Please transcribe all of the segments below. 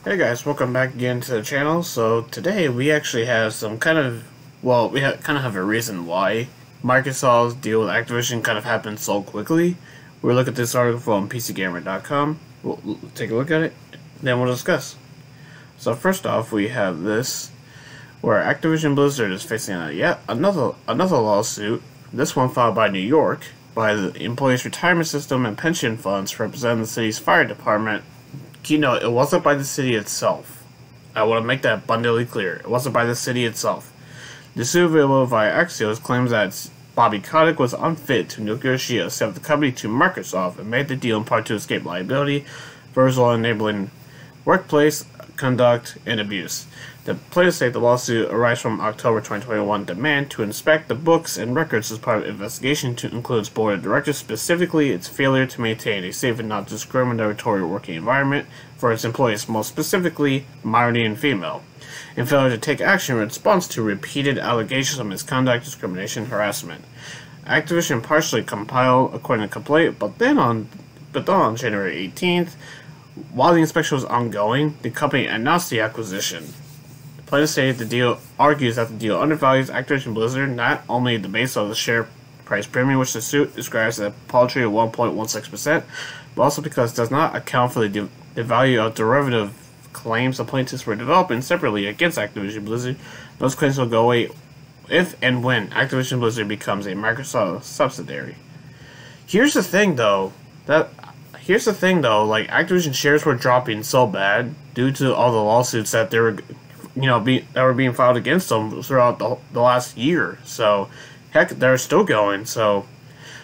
Hey guys, welcome back again to the channel. So today we actually have some kind of, well, kind of have a reason why Microsoft's deal with Activision kind of happened so quickly. We'll look at this article from PCGamer.com. We'll take a look at it, then we'll discuss. So first off, we have this, where Activision Blizzard is facing yet another lawsuit. This one filed by New York, by the Employees Retirement System and Pension Funds representing the city's fire department. Keynote, it wasn't by the city itself. I want to make that abundantly clear. It wasn't by the city itself. The suit available via Axios claims that Bobby Kotick was unfit to negotiate a sale of the company to Microsoft and made the deal in part to escape liability for his role enabling workplace conduct and abuse. The plaintiffs say the lawsuit arises from October 2021 demand to inspect the books and records as part of an investigation to include its board of directors, specifically its failure to maintain a safe and non-discriminatory working environment for its employees, most specifically minority and female, and failure to take action in response to repeated allegations of misconduct, discrimination, and harassment. Activision partially compiled according to complaint, but then on January 18th, while the inspection was ongoing, the company announced the acquisition. The plaintiffs say the deal argues that the deal undervalues Activision Blizzard not only the base of the share price premium, which the suit describes as a paltry 1.16%, but also because it does not account for the value of derivative claims the plaintiffs were developing separately against Activision Blizzard. Those claims will go away if and when Activision Blizzard becomes a Microsoft subsidiary. Here's the thing, though, like, Activision shares were dropping so bad due to all the lawsuits that they were, that were being filed against them throughout the last year. So, heck, they're still going. So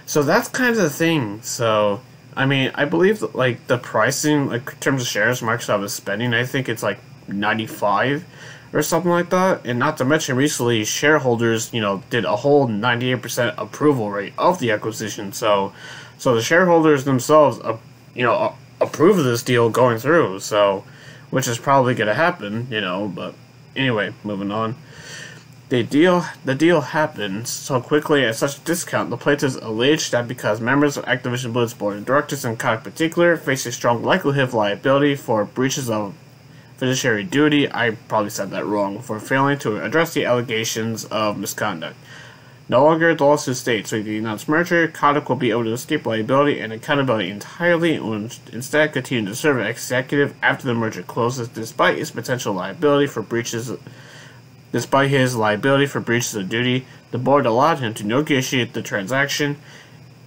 that's kind of the thing. So, I mean, I believe that, like, the pricing, like, in terms of shares Microsoft is spending, I think it's like 95 or something like that. And not to mention, recently, shareholders, did a whole 98% approval rate of the acquisition. So the shareholders themselves, approve of this deal going through. So, which is probably going to happen, But anyway, moving on. The deal happened so quickly at such a discount. The plaintiffs alleged that because members of Activision Blizzard's board of directors, and Kotick in particular, face a strong likelihood of liability for breaches of fiduciary duty. I probably said that wrong. For failing to address the allegations of misconduct. No longer, the lawsuit states, with the announced merger, Kotick will be able to escape liability and accountability entirely and will instead continue to serve as executive after the merger closes, despite his liability for breaches of duty. The board allowed him to negotiate the transaction,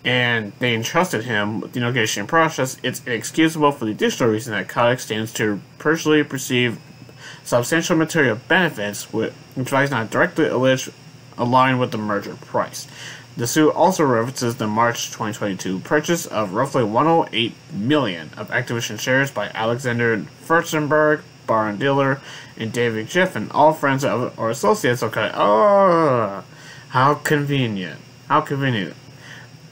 and they entrusted him with the negotiation process. It's inexcusable for the additional reason that Kotick stands to personally receive substantial material benefits, which is not directly aligned with the merger price. The suit also references the March 2022 purchase of roughly $108 million of Activision shares by Alexander Furstenberg, Baron Diller, and David Giffen, all friends or associates. Okay, how convenient. How convenient.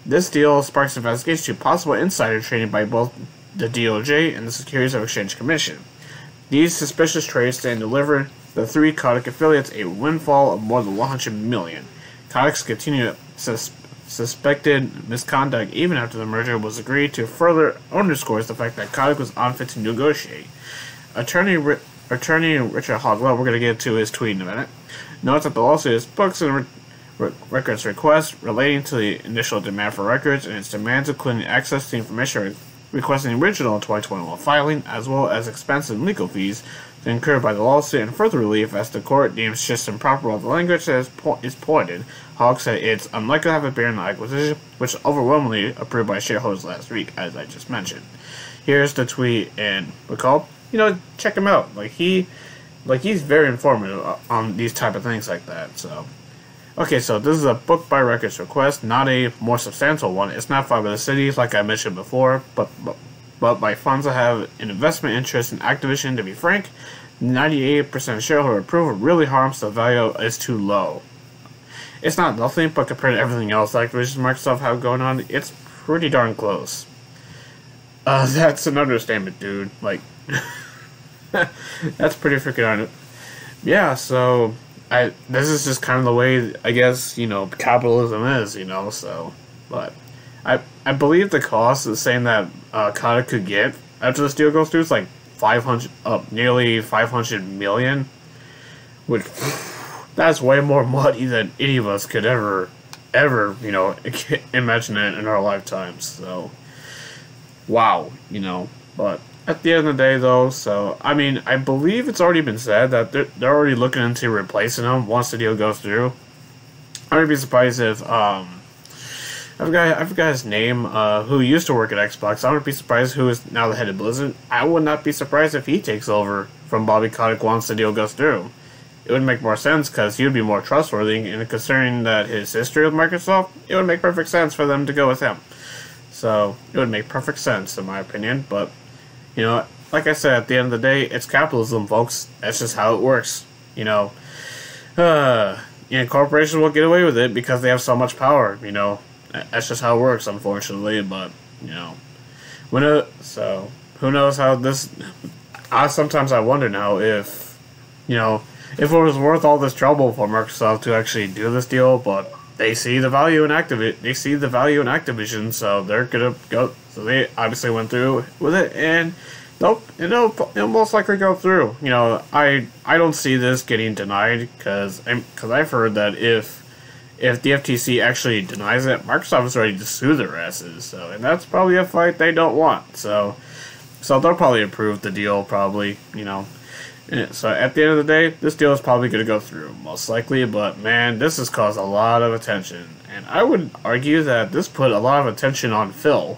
This deal sparks investigations to possible insider trading by both the DOJ and the Securities and Exchange Commission. These suspicious trades stand delivered the three Kotick affiliates a windfall of more than $100 million. Kotick's continued suspected misconduct even after the merger was agreed to further underscores the fact that Kotick was unfit to negotiate. Attorney Richard Hogwell, we're going to get to his tweet in a minute, notes that the lawsuit is books and records requests relating to the initial demand for records and its demands, including access to information requesting the original 2021 filing, as well as expensive legal fees incurred by the lawsuit and further relief as the court deems just improper of the language that is pointed. Hogg said it's unlikely to have a bearing on the acquisition, which was overwhelmingly approved by shareholders last week, as I just mentioned. Here's the tweet, and recall, check him out. He's very informative on these type of things like that. So, okay, so this is a book by records request, not a more substantial one. It's not filed by the city, like I mentioned before, but by funds that have an investment interest in Activision. To be frank, 98% shareholder approval really harms the value is too low. It's not nothing, but compared to everything else Activision and Microsoft have going on, it's pretty darn close. That's an understatement, dude. That's pretty freaking on it. Yeah, so this is just kind of the way, I guess, capitalism is, so, but I believe the cost is saying that Kotick could get after this deal goes through is like nearly 500 million, which that's way more money than any of us could ever, imagine it in our lifetimes. So, wow, but at the end of the day, though, so, I mean, I believe it's already been said that they're already looking into replacing him once the deal goes through. I would be surprised if, I forgot his name, who used to work at Xbox. I would be surprised who is now the head of Blizzard. I would not be surprised if he takes over from Bobby Kotick once the deal goes through. It would make more sense because he would be more trustworthy, and considering that his history with Microsoft, it would make perfect sense for them to go with him. So, it would make perfect sense, in my opinion, but, like I said, at the end of the day, it's capitalism, folks. That's just how it works, corporations will get away with it because they have so much power, That's just how it works, unfortunately, but, so, who knows how this... Sometimes I wonder now if it was worth all this trouble for Microsoft to actually do this deal, but they see the value in Activision, so they're gonna go. So they obviously went through with it, and it'll most likely go through. I don't see this getting denied because I've heard that if the FTC actually denies it, Microsoft is ready to sue their asses. So, and that's probably a fight they don't want. So they'll probably approve the deal, probably. So at the end of the day, this deal is probably going to go through, most likely, but man, this has caused a lot of attention, and I would argue that this put a lot of attention on Phil,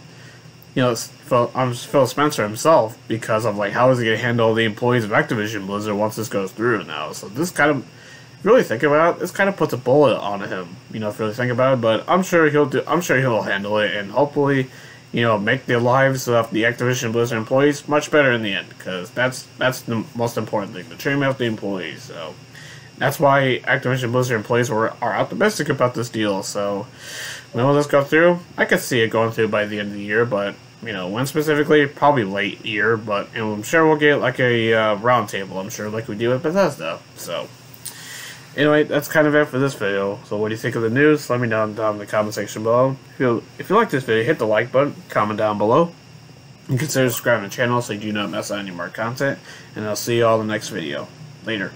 Phil Spencer himself, because of how is he going to handle the employees of Activision Blizzard once this goes through now. So this kind of, if you really think about it, this kind of puts a bullet on him, if you really think about it, but I'm sure he'll handle it, and hopefully, make the lives of the Activision Blizzard employees much better in the end, because that's the most important thing, the treatment of the employees. So that's why Activision Blizzard employees are optimistic about this deal. So when will this go through? I could see it going through by the end of the year, but when specifically, probably late year. But I'm sure we'll get a round table. I'm sure like we do with Bethesda. So. Anyway, that's kind of it for this video. So what do you think of the news? Let me know down in the comment section below. If you like this video, hit the like button, comment down below, and consider subscribing to the channel so you do not miss out on any more content. And I'll see you all in the next video. Later.